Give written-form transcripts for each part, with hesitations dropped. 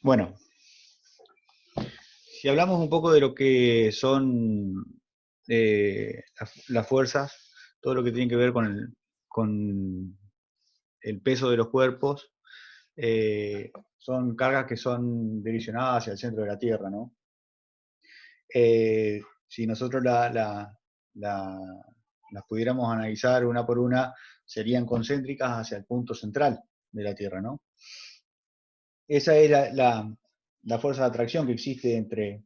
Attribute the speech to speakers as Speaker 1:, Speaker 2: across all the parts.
Speaker 1: Bueno, si hablamos un poco de lo que son las fuerzas, todo lo que tiene que ver con el peso de los cuerpos, son cargas que son direccionadas hacia el centro de la Tierra, ¿no? Si nosotros las pudiéramos analizar una por una, serían concéntricas hacia el punto central de la Tierra, ¿no? Esa es la fuerza de atracción que existe entre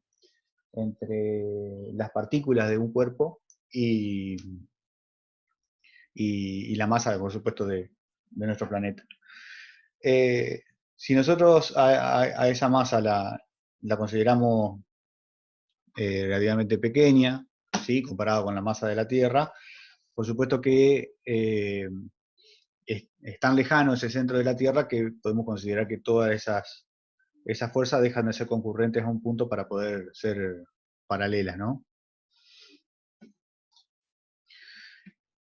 Speaker 1: las partículas de un cuerpo y, y la masa, por supuesto, de nuestro planeta. Si nosotros a esa masa la consideramos relativamente pequeña, ¿sí? Comparado con la masa de la Tierra, por supuesto que es tan lejano ese centro de la Tierra que podemos considerar que todas esas fuerzas dejan de ser concurrentes a un punto para poder ser paralelas, ¿no?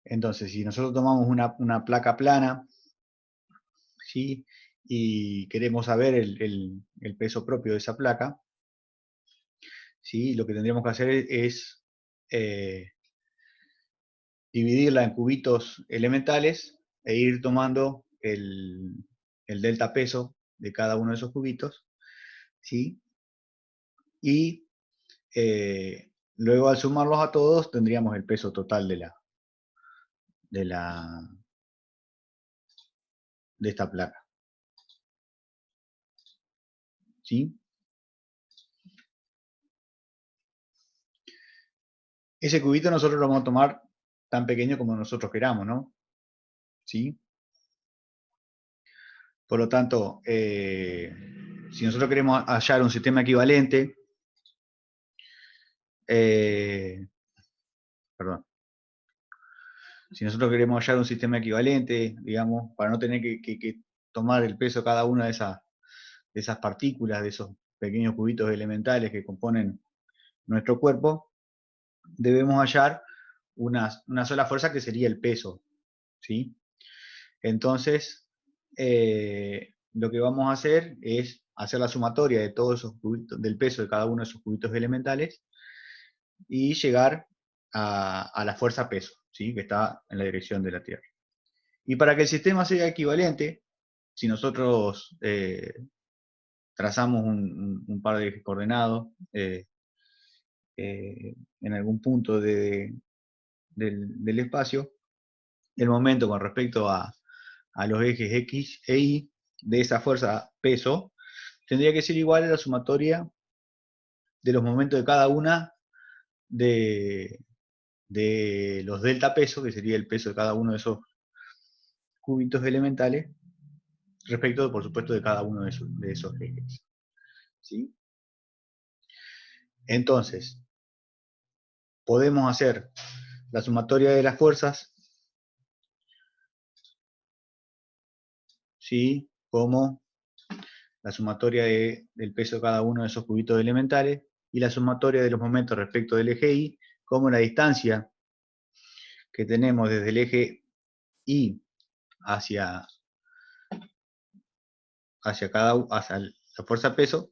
Speaker 1: Entonces, si nosotros tomamos una placa plana, ¿sí? Y queremos saber el peso propio de esa placa, ¿sí? Lo que tendríamos que hacer es dividirla en cubitos elementales e ir tomando el delta peso de cada uno de esos cubitos, ¿sí? Y luego al sumarlos a todos tendríamos el peso total de, la, de esta placa, ¿sí? Ese cubito nosotros lo vamos a tomar tan pequeño como nosotros queramos, ¿no? ¿Sí? Por lo tanto, si nosotros queremos hallar un sistema equivalente, eh, perdón, si nosotros queremos hallar un sistema equivalente, digamos, para no tener que tomar el peso de cada una de esas partículas, de esos pequeños cubitos elementales que componen nuestro cuerpo, debemos hallar una sola fuerza que sería el peso, ¿sí? Entonces, lo que vamos a hacer es hacer la sumatoria de todos esos cubitos, del peso de cada uno de esos cubitos elementales y llegar a la fuerza peso, ¿sí? Que está en la dirección de la Tierra. Y para que el sistema sea equivalente, si nosotros trazamos un par de ejes coordenados en algún punto del espacio, el momento con respecto a los ejes X e Y de esa fuerza peso tendría que ser igual a la sumatoria de los momentos de cada una de, de los delta peso, que sería el peso de cada uno de esos cubitos elementales, respecto, por supuesto, de cada uno de esos ejes. ¿Sí? Entonces, podemos hacer la sumatoria de las fuerzas, ¿sí? Como la sumatoria del peso de cada uno de esos cubitos elementales y la sumatoria de los momentos respecto del eje Y, como la distancia que tenemos desde el eje Y hacia, hacia la fuerza peso,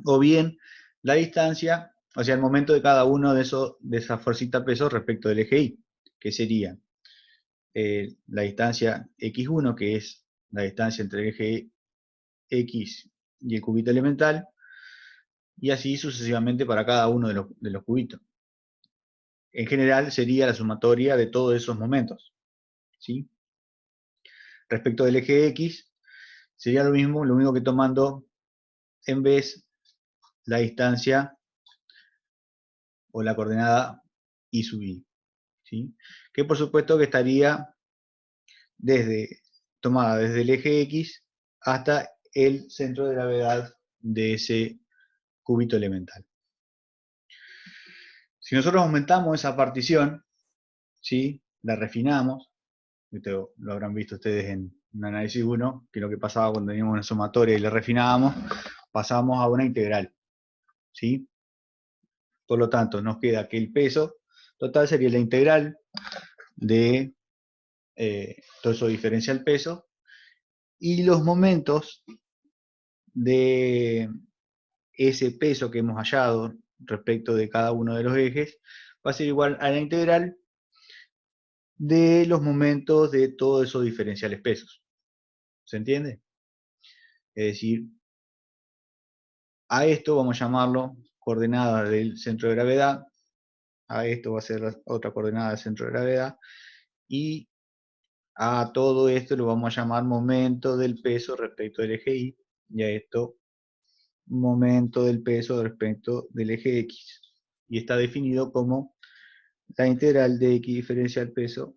Speaker 1: o bien la distancia, o sea, el momento de cada uno de esa fuercita peso respecto del eje Y, que sería la distancia x1, que es la distancia entre el eje X y el cubito elemental, y así sucesivamente para cada uno de los cubitos. En general sería la sumatoria de todos esos momentos, ¿sí? Respecto del eje X, sería lo único que tomando en vez la distancia o la coordenada y sub i, ¿sí? Que por supuesto que estaría tomada desde el eje X hasta el centro de gravedad de ese cúbito elemental. Si nosotros aumentamos esa partición, ¿sí? La refinamos, esto lo habrán visto ustedes en un análisis 1, que lo que pasaba cuando teníamos una sumatoria y la refinábamos, pasábamos a una integral, ¿sí? Por lo tanto, nos queda que el peso total sería la integral de todo eso diferencial peso, y los momentos de ese peso que hemos hallado respecto de cada uno de los ejes va a ser igual a la integral de los momentos de todos esos diferenciales pesos. ¿Se entiende? Es decir, a esto vamos a llamarlo coordenada del centro de gravedad, a esto va a ser otra coordenada del centro de gravedad, y a todo esto lo vamos a llamar momento del peso respecto del eje Y, y a esto momento del peso respecto del eje X. Y está definido como la integral de X diferencial peso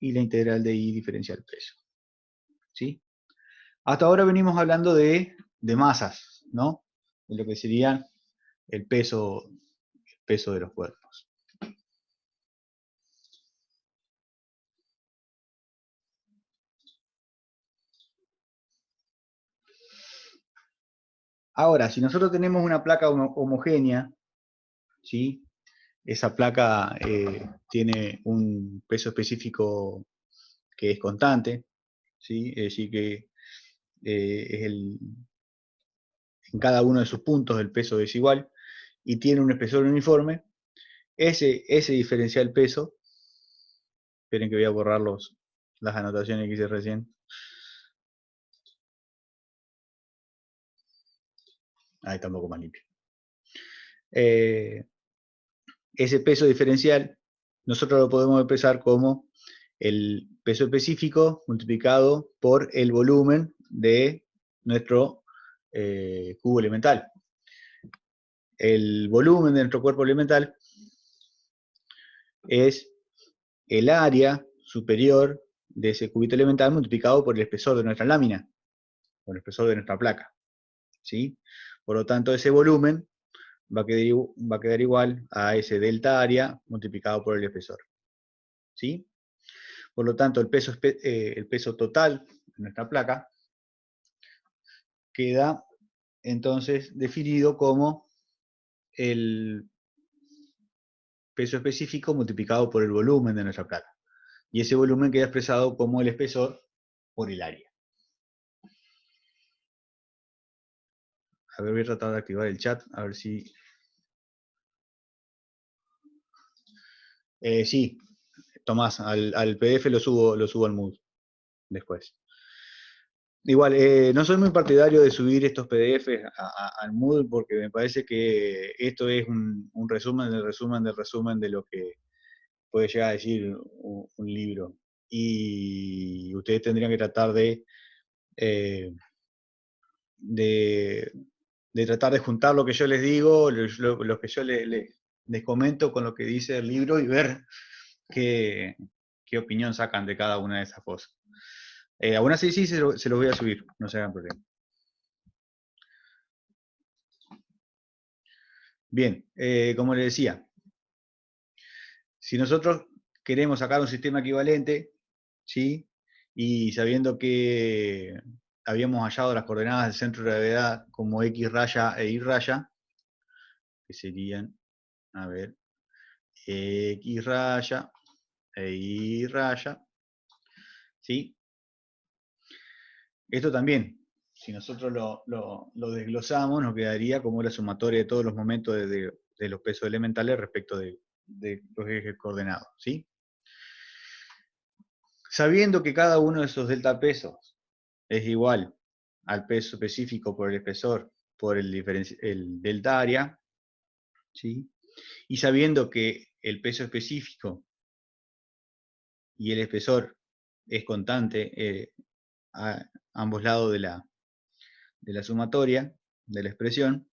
Speaker 1: y la integral de Y diferencial peso. ¿Sí? Hasta ahora venimos hablando de masas, ¿no? De lo que sería el peso de los cuerpos. Ahora, si nosotros tenemos una placa homogénea, ¿sí? Esa placa tiene un peso específico que es constante, ¿sí? Es decir, que en cada uno de sus puntos el peso es igual y tiene un espesor uniforme. Ese diferencial peso, esperen que voy a borrar las anotaciones que hice recién. Ahí está un poco más limpio. Ese peso diferencial nosotros lo podemos expresar como el peso específico multiplicado por el volumen de nuestro cubo elemental. El volumen de nuestro cuerpo elemental es el área superior de ese cubito elemental multiplicado por el espesor de nuestra lámina, por el espesor de nuestra placa. ¿Sí? Por lo tanto, ese volumen va a quedar igual a ese delta área multiplicado por el espesor. ¿Sí? Por lo tanto, el peso total de nuestra placa queda entonces definido como el peso específico multiplicado por el volumen de nuestra placa. Y ese volumen queda expresado como el espesor por el área. A ver, voy a tratar de activar el chat, a ver si... sí, Tomás, al PDF lo subo al Moodle después. Igual, no soy muy partidario de subir estos PDFs al Moodle porque me parece que esto es un resumen del resumen del resumen de lo que puede llegar a decir un libro. Y ustedes tendrían que tratar eh, de, de tratar de juntar lo que yo les digo, lo que yo les comento con lo que dice el libro y ver qué opinión sacan de cada una de esas cosas. Aún así sí se lo voy a subir, no se hagan problema. Bien, como les decía, si nosotros queremos sacar un sistema equivalente, ¿sí? Y sabiendo que habíamos hallado las coordenadas del centro de gravedad como X raya e Y raya, que serían, a ver, X raya e Y raya, ¿sí? Esto también, si nosotros lo desglosamos, nos quedaría como la sumatoria de todos los momentos de los pesos elementales respecto de los ejes coordenados, ¿sí? Sabiendo que cada uno de esos delta pesos es igual al peso específico por el espesor por el delta área, ¿sí? Y sabiendo que el peso específico y el espesor es constante a ambos lados de la sumatoria, de la expresión,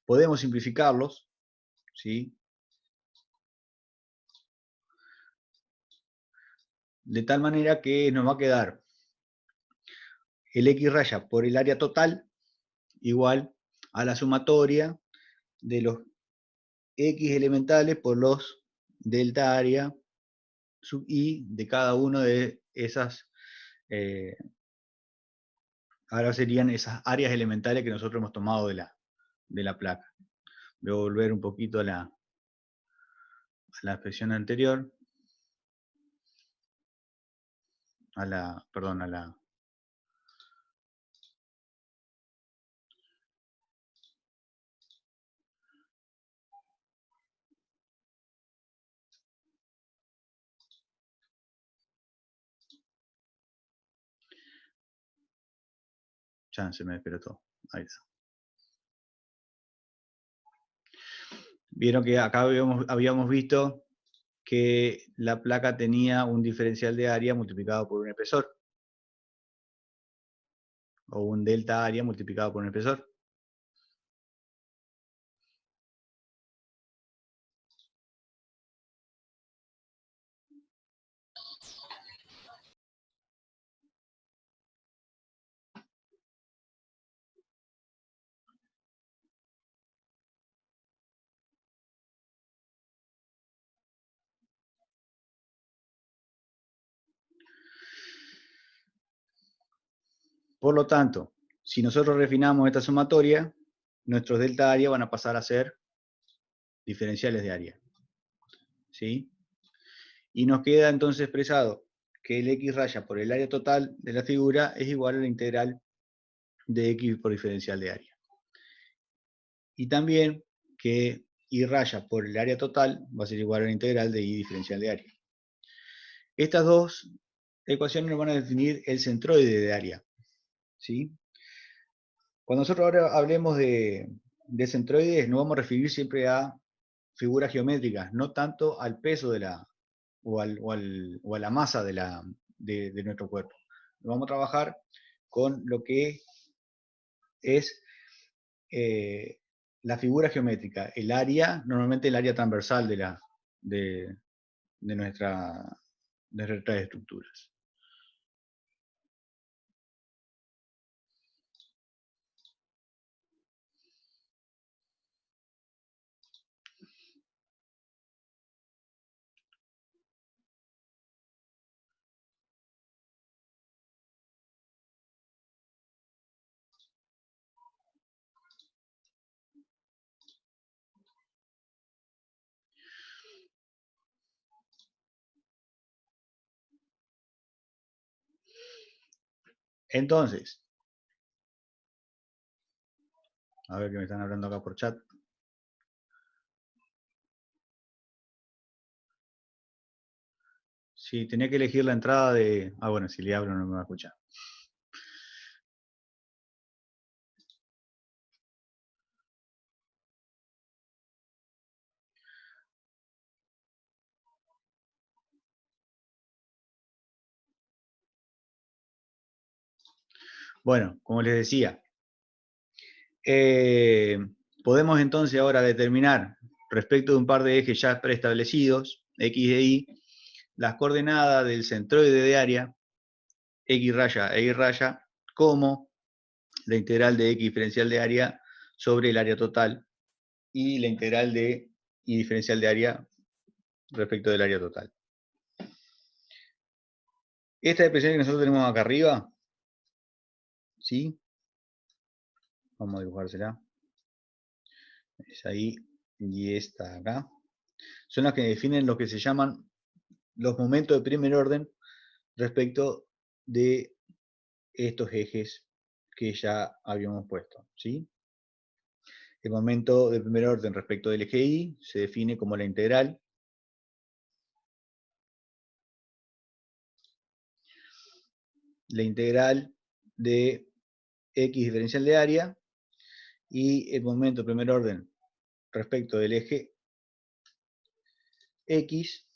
Speaker 1: podemos simplificarlos, ¿sí? De tal manera que nos va a quedar el X raya por el área total igual a la sumatoria de los X elementales por los delta área sub I de cada uno de esas, ahora serían esas áreas elementales que nosotros hemos tomado de la placa. Voy a volver un poquito a la expresión anterior, perdón, Ya se me despertó todo. Ahí está. Vieron que acá habíamos visto que la placa tenía un diferencial de área multiplicado por un espesor. O un delta área multiplicado por un espesor. Por lo tanto, si nosotros refinamos esta sumatoria, nuestros delta área van a pasar a ser diferenciales de área. ¿Sí? Y nos queda entonces expresado que el x raya por el área total de la figura es igual a la integral de x por diferencial de área. Y también que y raya por el área total va a ser igual a la integral de y diferencial de área. Estas dos ecuaciones nos van a definir el centroide de área. ¿Sí? Cuando nosotros ahora hablemos de centroides, nos vamos a referir siempre a figuras geométricas, no tanto al peso de la, o a la masa de nuestro cuerpo. Vamos a trabajar con lo que es la figura geométrica, el área, normalmente el área transversal de, de nuestras estructuras. Entonces, a ver que me están hablando acá por chat. Sí, tenía que elegir la entrada de... Ah, bueno, si le hablo no me va a escuchar. Bueno, como les decía, podemos entonces ahora determinar, respecto de un par de ejes ya preestablecidos, X e Y, las coordenadas del centroide de área, X raya e Y raya, como la integral de X diferencial de área sobre el área total y la integral de Y diferencial de área respecto del área total. Esta expresión que nosotros tenemos acá arriba, ¿sí? Vamos a dibujársela. Es ahí y esta acá. Son las que definen lo que se llaman los momentos de primer orden respecto de estos ejes que ya habíamos puesto, ¿sí? El momento de primer orden respecto del eje Y se define como la integral de X diferencial de área, y el momento de primer orden respecto del eje X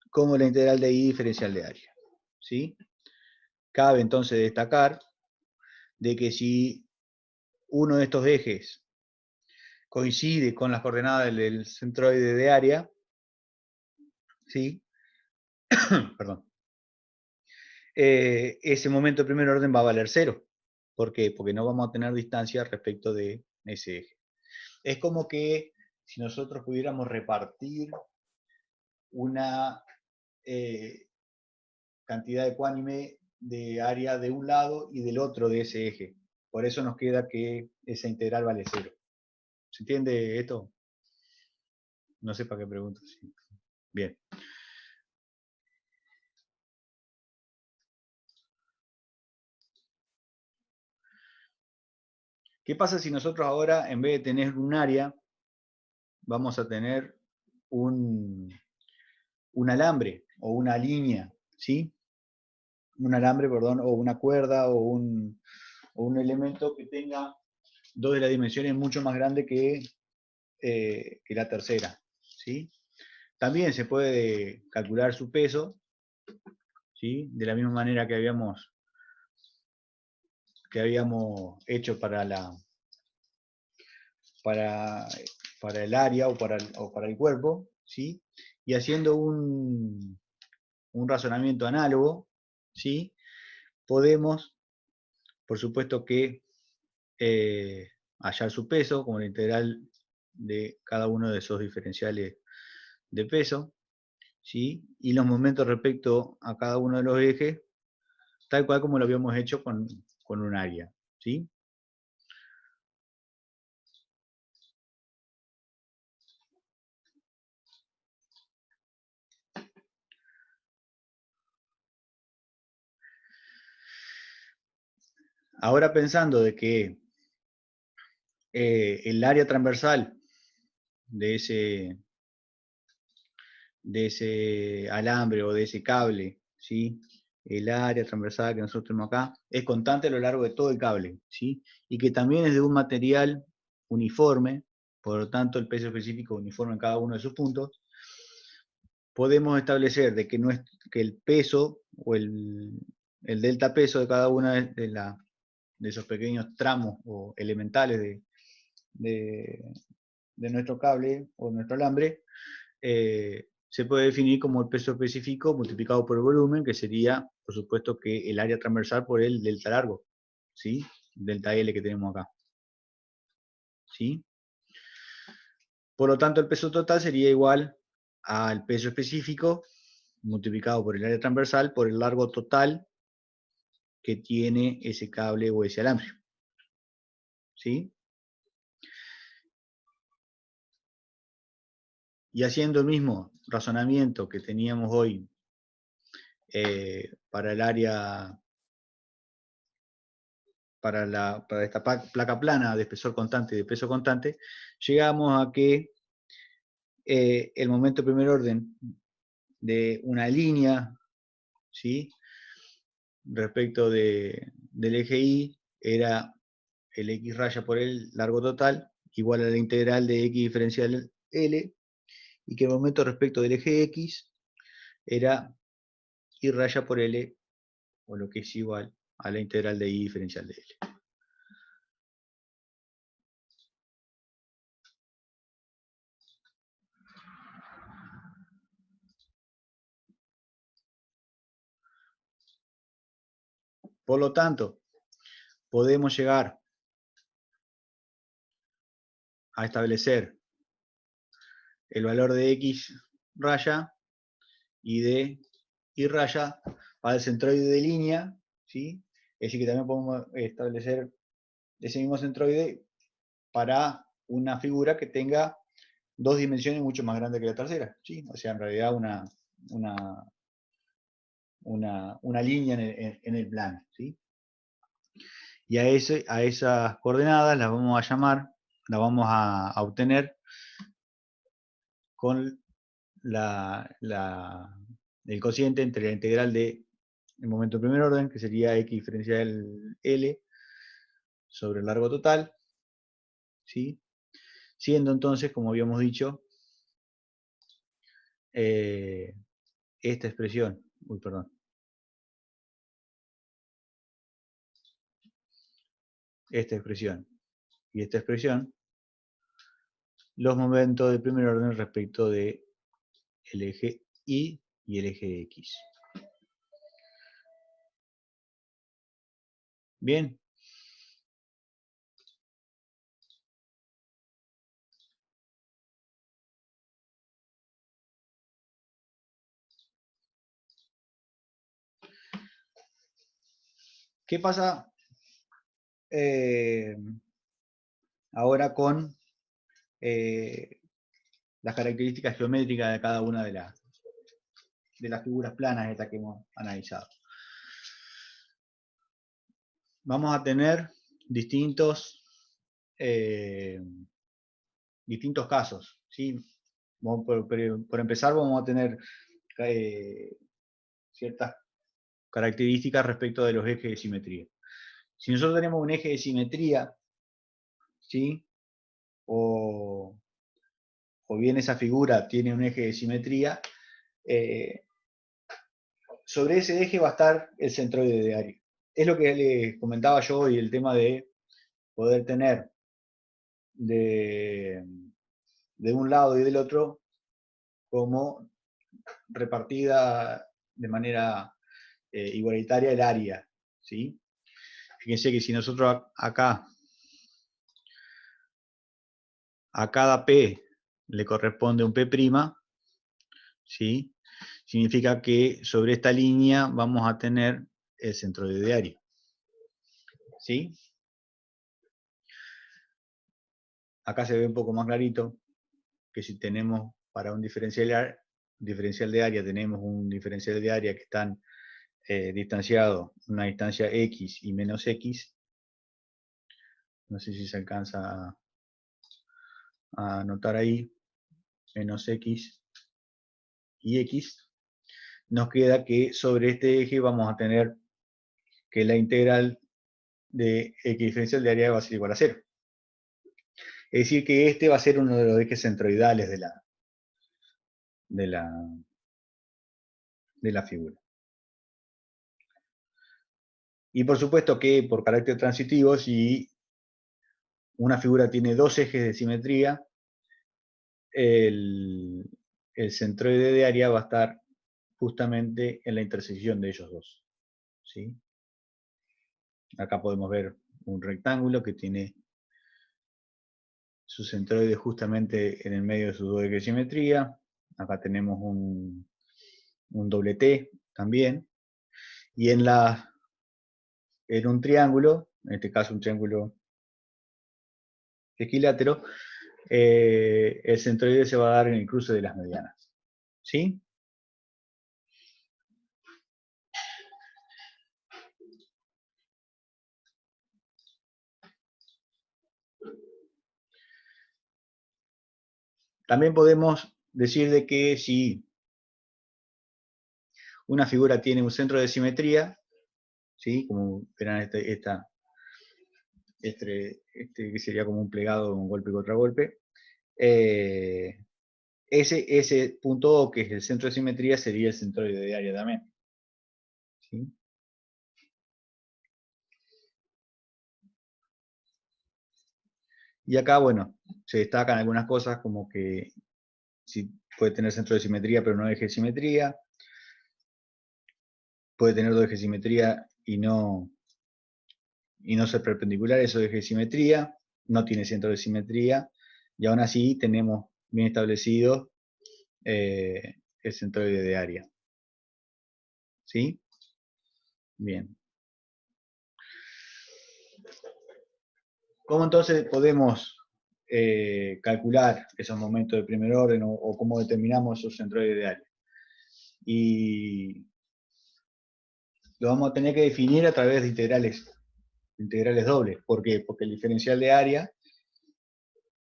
Speaker 1: como la integral de Y diferencial de área, ¿sí? Cabe entonces destacar de que si uno de estos ejes coincide con las coordenadas del centroide de área, ¿sí? Perdón. Ese momento de primer orden va a valer 0. ¿Por qué? Porque no vamos a tener distancia respecto de ese eje. Es como que si nosotros pudiéramos repartir una cantidad ecuánime de área de un lado y del otro de ese eje. Por eso nos queda que esa integral vale 0. ¿Se entiende esto? No sé para qué pregunto. Bien. ¿Qué pasa si nosotros ahora, en vez de tener un área, vamos a tener un alambre o una línea, ¿sí? alambre, perdón, o una cuerda o un elemento que tenga dos de las dimensiones mucho más grandes que la tercera, ¿sí? También se puede calcular su peso, ¿sí? De la misma manera que habíamos hecho para, para el área o para el cuerpo, ¿sí? Y haciendo un razonamiento análogo, ¿sí? Podemos, por supuesto que hallar su peso como la integral de cada uno de esos diferenciales de peso, ¿sí? Y los momentos respecto a cada uno de los ejes, tal cual como lo habíamos hecho con un área, ¿sí? Ahora pensando de que el área transversal de ese alambre o de ese cable, ¿sí? El área transversal que nosotros tenemos acá es constante a lo largo de todo el cable, ¿sí? Y que también es de un material uniforme, por lo tanto el peso específico uniforme en cada uno de sus puntos. Podemos establecer de que el peso o el delta peso de cada uno de esos pequeños tramos o elementales de, de nuestro cable o nuestro alambre se puede definir como el peso específico multiplicado por el volumen, que sería, por supuesto, que el área transversal por el delta largo, ¿sí? Delta L que tenemos acá, ¿sí? Por lo tanto, el peso total sería igual al peso específico multiplicado por el área transversal por el largo total que tiene ese cable o ese alambre, ¿sí? Y haciendo el mismo razonamiento que teníamos hoy para el área, para esta placa plana de espesor constante y de peso constante, llegamos a que el momento de primer orden de una línea, ¿sí? Respecto del eje Y, era el X raya por el largo total, igual a la integral de X diferencial L, y que el momento respecto del eje X era Y raya por L, o lo que es igual a la integral de Y diferencial de L. Por lo tanto, podemos llegar a establecer el valor de X raya y de Y raya para el centroide de línea, ¿sí? Es decir, que también podemos establecer ese mismo centroide para una figura que tenga dos dimensiones mucho más grandes que la tercera, ¿sí? O sea, en realidad una, una línea en el plano, ¿sí? Y a esas coordenadas las vamos a llamar, las vamos a obtener con el cociente entre la integral de el momento de primer orden, que sería X diferencial L sobre el largo total, ¿sí? Siendo entonces, como habíamos dicho, eh, esta expresión, uy, perdón, esta expresión y esta expresión, los momentos de primer orden respecto de el eje Y y el eje X. Bien, ¿qué pasa eh, ahora con las características geométricas de cada una de las figuras planas estas que hemos analizado? Vamos a tener distintos, eh, distintos casos, ¿sí? Por empezar, vamos a tener eh, ciertas características respecto de los ejes de simetría. Si nosotros tenemos un eje de simetría, ¿sí? O bien esa figura tiene un eje de simetría, sobre ese eje va a estar el centroide de área. Es lo que les comentaba yo y el tema de poder tener de un lado y del otro como repartida de manera igualitaria el área, ¿sí? Fíjense que si nosotros acá a cada P le corresponde un P', ¿sí? Significa que sobre esta línea vamos a tener el centroide de área, ¿sí? Acá se ve un poco más clarito que si tenemos para un diferencial de área, tenemos un diferencial de área que están distanciados, una distancia x y menos x. No sé si se alcanza a notar ahí, menos x y x. Nos queda que sobre este eje vamos a tener que la integral de x diferencial de área va a ser igual a 0. Es decir, que este va a ser uno de los ejes centroidales de la figura. Y por supuesto que por carácter transitivo, si una figura tiene dos ejes de simetría, el centroide de área va a estar justamente en la intersección de ellos dos, ¿sí? Acá podemos ver un rectángulo que tiene su centroide justamente en el medio de sus dos ejes de simetría. Acá tenemos un doble T también. Y en un triángulo, en este caso un triángulo equilátero, el centroide se va a dar en el cruce de las medianas, ¿sí? También podemos decir de que si una figura tiene un centro de simetría, ¿sí? Como verán este que sería como un plegado, un golpe contra golpe, ese punto O, que es el centro de simetría, sería el centroide de área también, ¿sí? Y acá, bueno, se destacan algunas cosas como que si puede tener centro de simetría pero no eje de simetría, puede tener dos ejes de simetría y no ser perpendicular, eso es eje de simetría, no tiene centro de simetría, y aún así tenemos bien establecido el centroide de área. ¿Sí? Bien. ¿Cómo entonces podemos calcular esos momentos de primer orden o cómo determinamos esos centroides de área? Y lo vamos a tener que definir a través de integrales dobles. ¿Por qué? Porque el diferencial de área,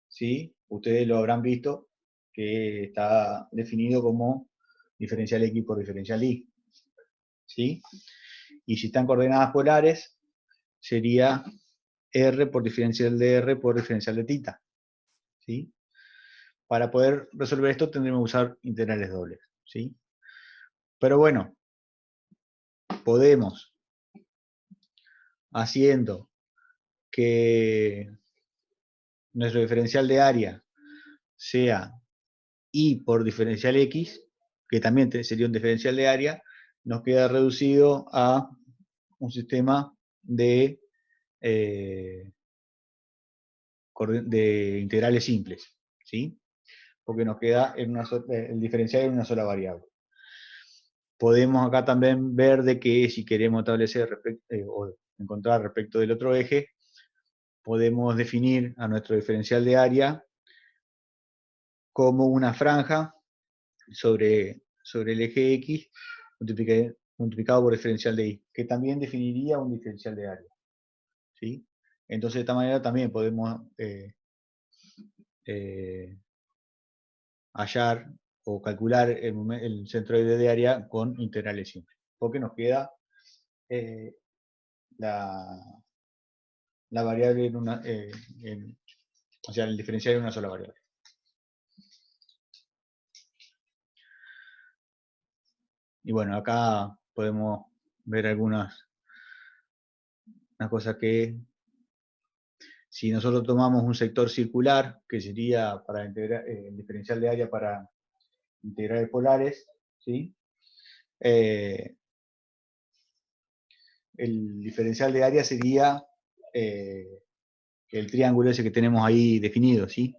Speaker 1: ¿sí? Ustedes lo habrán visto, que está definido como diferencial X por diferencial Y, ¿sí? Y si están coordenadas polares, sería R por diferencial de R por diferencial de θ, ¿sí? Para poder resolver esto tendremos que usar integrales dobles, ¿sí? Pero bueno, podemos, haciendo que nuestro diferencial de área sea Y por diferencial X, que también sería un diferencial de área, nos queda reducido a un sistema de integrales simples, ¿sí? Porque nos queda el diferencial en una sola variable. Podemos acá también ver de que si queremos establecer o encontrar respecto del otro eje, podemos definir a nuestro diferencial de área como una franja sobre el eje X multiplicado por diferencial de Y, que también definiría un diferencial de área, ¿sí? Entonces de esta manera también podemos hallar o calcular el centroide de área con integrales simples, porque nos queda eh, la variable en una, o sea, el diferencial en una sola variable. Y bueno, acá podemos ver algunas cosas que, si nosotros tomamos un sector circular, que sería para integrar, el diferencial de área para integrales polares, ¿sí? El diferencial de área sería el triángulo ese que tenemos ahí definido, ¿sí?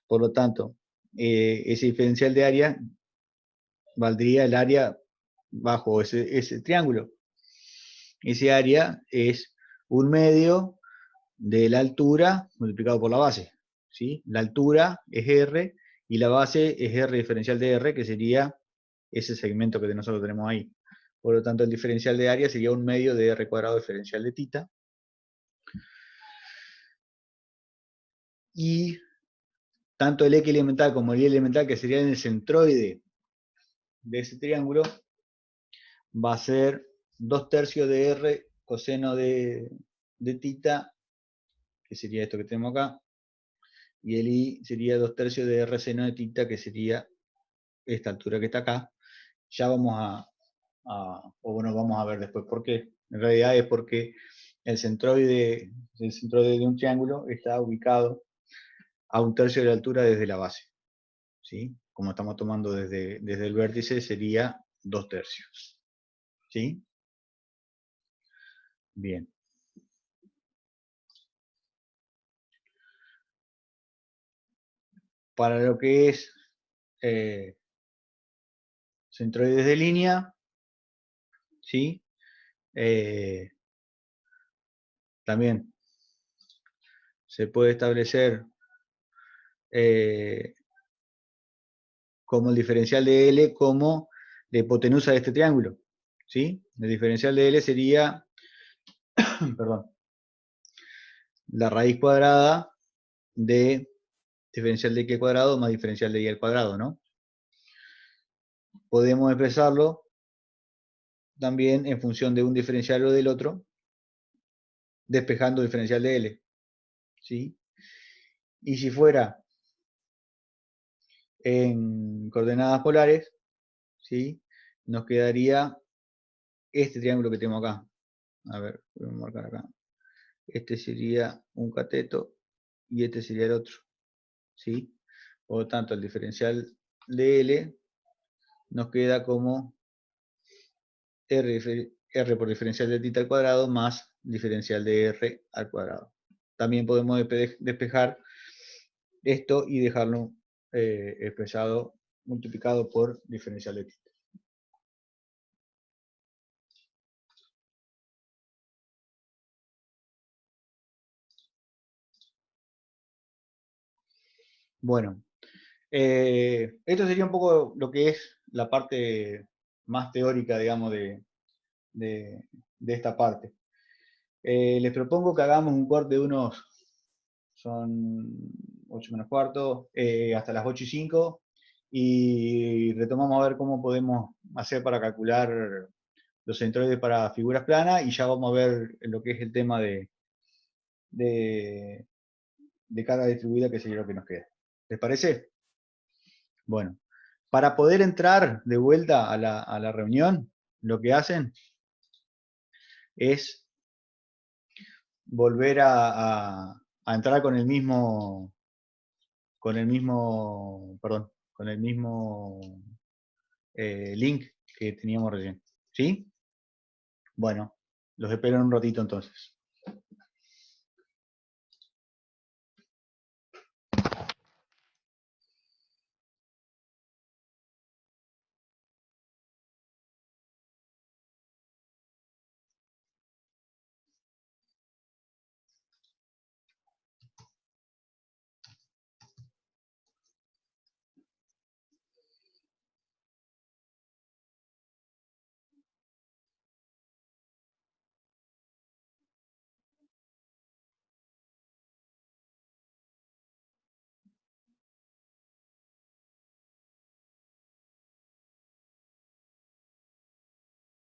Speaker 1: Por lo tanto, ese diferencial de área valdría el área bajo ese triángulo. Ese área es un medio de la altura multiplicado por la base, ¿sí? La altura es R y la base es R diferencial de R, que sería ese segmento que nosotros tenemos ahí. Por lo tanto, el diferencial de área sería un medio de R cuadrado diferencial de tita. Y tanto el X elemental como el Y elemental, que sería en el centroide de ese triángulo, va a ser 2/3 de R coseno de tita, que sería esto que tenemos acá, y el I sería 2/3 de R seno de tita, que sería esta altura que está acá. Ya vamos o bueno, vamos a ver después por qué. En realidad es porque el centroide de un triángulo está ubicado a 1/3 de la altura desde la base, ¿sí? Como estamos tomando desde el vértice, sería 2/3. ¿Sí? Bien. Para lo que es centroides de línea, ¿sí? También se puede establecer como el diferencial de L como la hipotenusa de este triángulo, ¿sí? El diferencial de L sería, perdón, la raíz cuadrada de diferencial de X cuadrado más diferencial de Y al cuadrado, ¿no? Podemos expresarlo también en función de un diferencial o del otro, despejando el diferencial de L, ¿sí? Y si fuera en coordenadas polares, ¿sí? Nos quedaría este triángulo que tenemos acá. A ver, voy a marcar acá. Este sería un cateto y este sería el otro, ¿sí? Por lo tanto, el diferencial de L nos queda como R por diferencial de tita al cuadrado más diferencial de R al cuadrado. También podemos despejar esto y dejarlo expresado, multiplicado por diferencial de tita. Bueno, esto sería un poco lo que es la parte más teórica, digamos, de esta parte. Les propongo que hagamos un corte de unos, son 8 menos cuarto, hasta las 8:05, y retomamos a ver cómo podemos hacer para calcular los centroides para figuras planas, y ya vamos a ver lo que es el tema de carga distribuida, que sería lo que nos queda. ¿Les parece? Bueno, para poder entrar de vuelta a la reunión, lo que hacen es volver a entrar perdón, con el mismo link que teníamos recién. ¿Sí? Bueno, los espero en un ratito entonces.